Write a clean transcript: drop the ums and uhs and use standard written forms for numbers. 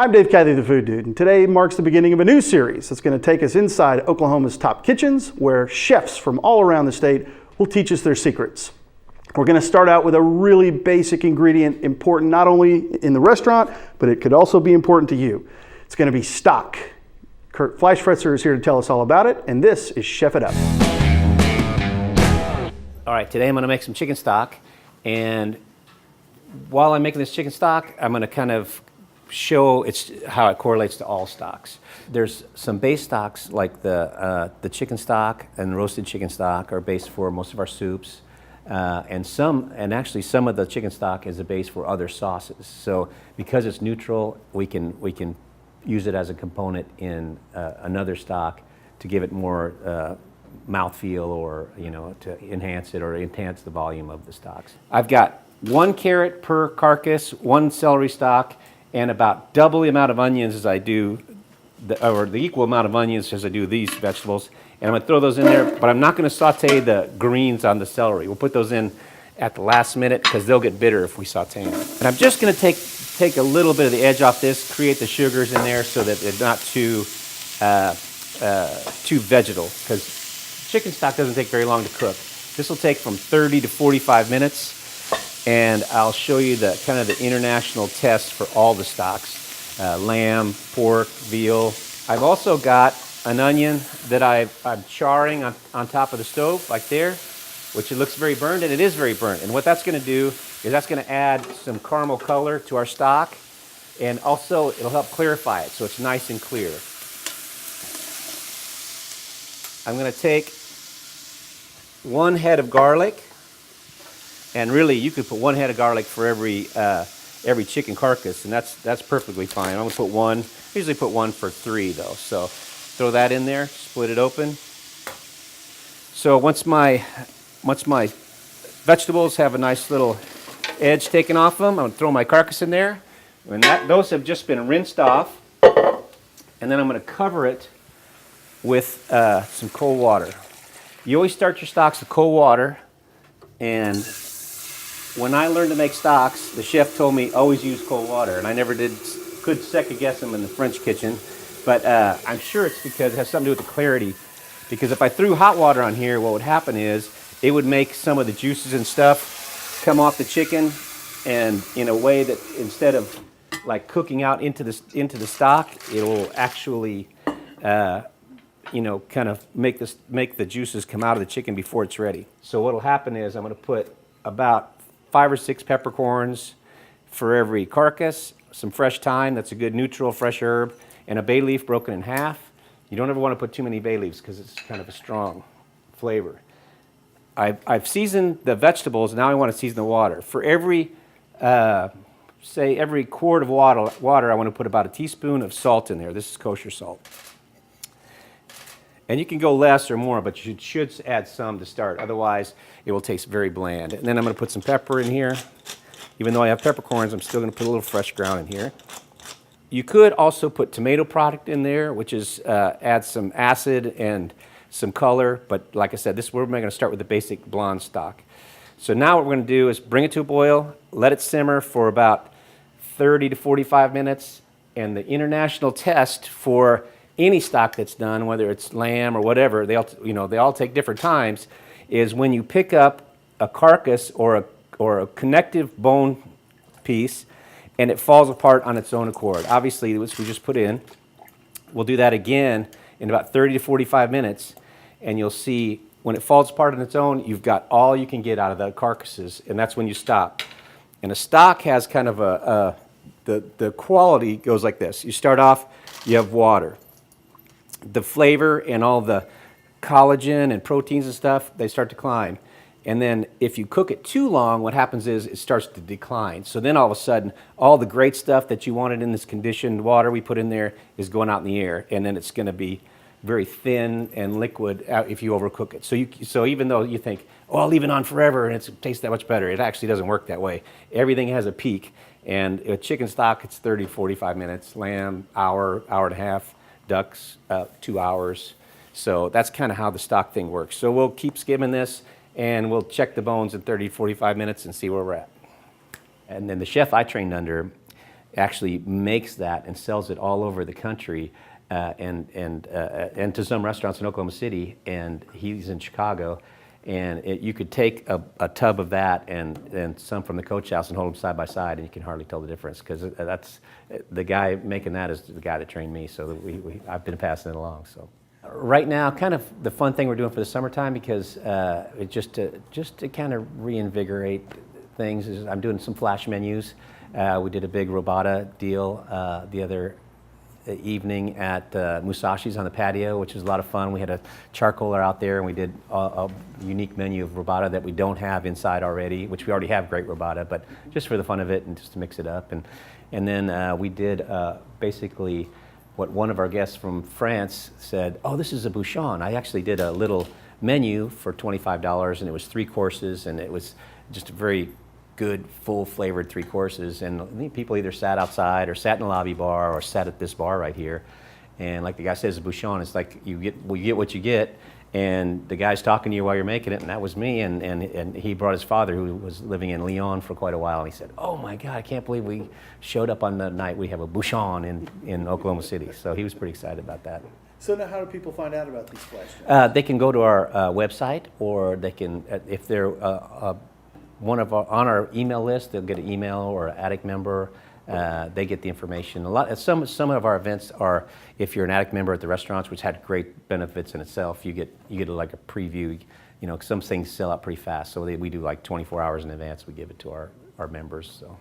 I'm Dave Cathy, the Food Dude, and today marks the beginning of a new series that's going to take us inside Oklahoma's top kitchens, where chefs from all around the state will teach us their secrets. We're going to start out with a really basic ingredient, important not only in the restaurant, but it could also be important to you. It's going to be stock. Kurt Fleischfresser is here to tell us all about it, and this is Chef It Up. All right, today I'm going to make some chicken stock, and while I'm making this chicken stock, I'm going to kind of show how it correlates to all stocks. There's some base stocks like the chicken stock and roasted chicken stock are base for most of our soups, and actually some of the chicken stock is a base for other sauces. So because it's neutral, we can use it as a component in another stock to give it more mouthfeel, or to enhance it or enhance the volume of the stocks. I've got 1 carrot per carcass, 1 celery stalk, and about double the amount of onions as I do, or the equal amount of onions as I do these vegetables. And I'm going to throw those in there, but I'm not going to saute the greens on the celery. We'll put those in at the last minute because they'll get bitter if we saute them. And I'm just going to take a little bit of the edge off this, create the sugars in there so that they're not too vegetal, because chicken stock doesn't take very long to cook. This will take from 30 to 45 minutes. And I'll show you the kind of the international test for all the stocks, lamb, pork, veal. I've also got an onion that I'm charring on top of the stove, like there, which it looks very burned, and it is very burnt. And what that's going to do is that's going to add some caramel color to our stock, and also it'll help clarify it so it's nice and clear. I'm going to take 1 head of garlic. And really, you could put 1 head of garlic for every chicken carcass, and that's perfectly fine. I'm gonna put 1. I usually put 1 for 3 though. So throw that in there, split it open. So once my vegetables have a nice little edge taken off them, I'm gonna throw my carcass in there. And those have just been rinsed off, and then I'm gonna cover it with some cold water. You always start your stocks with cold water, and when I learned to make stocks, the chef told me always use cold water, and I never could second guess them in the French kitchen, but I'm sure it's because it has something to do with the clarity, because if I threw hot water on here, what would happen is it would make some of the juices and stuff come off the chicken, and in a way that instead of like cooking out into the stock, it will actually kind of make the juices come out of the chicken before it's ready. So what will happen is I'm going to put about 5 or 6 peppercorns for every carcass, some fresh thyme, that's a good neutral fresh herb, and a bay leaf broken in half. You don't ever want to put too many bay leaves because it's kind of a strong flavor. I've seasoned the vegetables, now I want to season the water. For every quart of water, I want to put about a teaspoon of salt in there. This is kosher salt. And you can go less or more, but you should add some to start. Otherwise, it will taste very bland. And then I'm going to put some pepper in here. Even though I have peppercorns, I'm still going to put a little fresh ground in here. You could also put tomato product in there, which is add some acid and some color. But like I said, we're going to start with the basic blonde stock. So now what we're going to do is bring it to a boil, let it simmer for about 30 to 45 minutes. And the international test for any stock that's done, whether it's lamb or whatever, they all take different times, is when you pick up a carcass or a connective bone piece and it falls apart on its own accord. Obviously, which we just put in. We'll do that again in about 30 to 45 minutes, and you'll see when it falls apart on its own, you've got all you can get out of the carcasses, and that's when you stop. And a stock has kind of the quality goes like this. You start off, you have water. The flavor and all the collagen and proteins and stuff, they start to climb. And then if you cook it too long, what happens is it starts to decline. So then all of a sudden, all the great stuff that you wanted in this conditioned water we put in there is going out in the air. And then it's going to be very thin and liquid if you overcook it. So even though you think, oh, I'll leave it on forever and it tastes that much better, it actually doesn't work that way. Everything has a peak. And a chicken stock, it's 30 to 45 minutes. Lamb, hour and a half. Ducks, 2 hours. So that's kind of how the stock thing works. So we'll keep skimming this, and we'll check the bones in 30 to 45 minutes and see where we're at. And then the chef I trained under actually makes that and sells it all over the country, and to some restaurants in Oklahoma City, and he's in Chicago. And you could take a tub of that and some from the Coach House and hold them side by side, and you can hardly tell the difference, because that's the guy making that is the guy that trained me. So I've been passing it along. So right now, kind of the fun thing we're doing for the summertime, because just to kind of reinvigorate things, is I'm doing some flash menus. We did a big robata deal the other evening at Musashi's on the patio, which was a lot of fun. We had a charcoaler out there, and we did a unique menu of robata that we don't have inside already, which we already have great robata, but just for the fun of it and just to mix it up. And then we did basically what one of our guests from France said, oh, this is a bouchon. I actually did a little menu for $25, and it was 3 courses, and it was just a very good, full flavored 3 courses, and people either sat outside or sat in the lobby bar or sat at this bar right here. And like the guy says, bouchon, it's like you get what you get, and the guy's talking to you while you're making it, and that was me. And he brought his father, who was living in Lyon for quite a while, and he said, oh my God, I can't believe we showed up on the night we have a bouchon in Oklahoma City. So he was pretty excited about that. So now, how do people find out about these flash? They can go to our website, or they can, if they're on our email list, they'll get an email, or an attic member. They get the information. Some of our events are, if you're an attic member at the restaurants, which had great benefits in itself. You get like a preview. You know, some things sell out pretty fast, so we do like 24 hours in advance. We give it to our members. So.